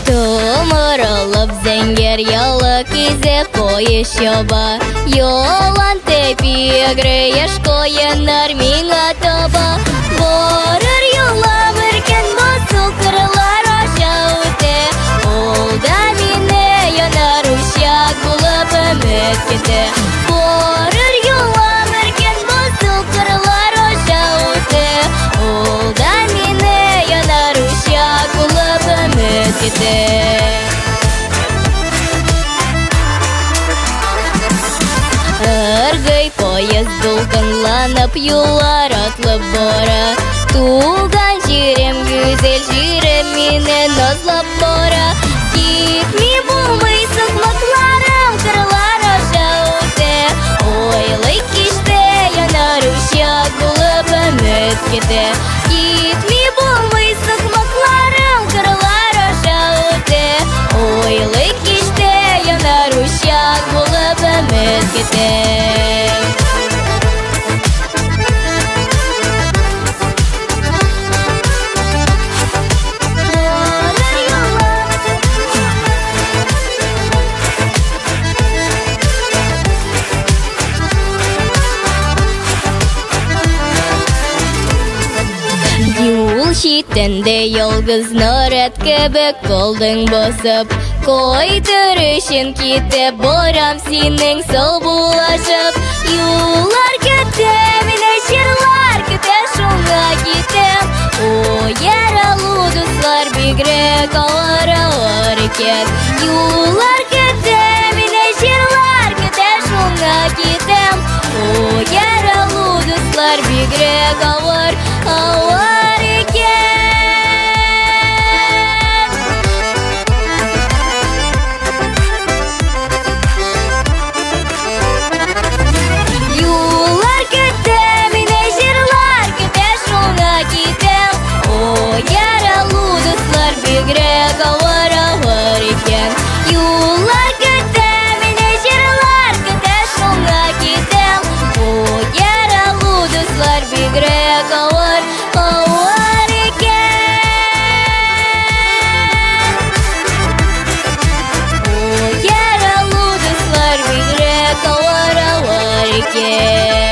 Tomorolop zenger yalı kize koyu şoba Yolan tepi agreye şkoyenar minga toba Borur yolam erken basıl kırlar aşağı te Olda mine yanar uşak bulup ömür kete Borur yolam erken basıl kırlar aşağı te Olda mine yanar uşak bulup ömür kete Ыргый поезд дулкынланып юллар атлып бара Туган җирем гүзәл җирем мине назлап бара Китми булмый сыклыкларым кырлар аша үтә Ойлый кичтә янар учак булып өмет китә Китми булмый сыклыкларым кырлар аша үтә Ойлый кичтә янар учак булып өмет китә Читенде ялгыз нарат кебек калдың басып Кайтыр өчен китеп барам синең сау булашып Юллар көтә, мине җырлар көтә шуңа китәм О, яралу дуслар бигрәк авыралар икән Юллар көтә, мине җырлар көтә шуңа китәм О, яралу дуслар бигрәк авыр Yeah.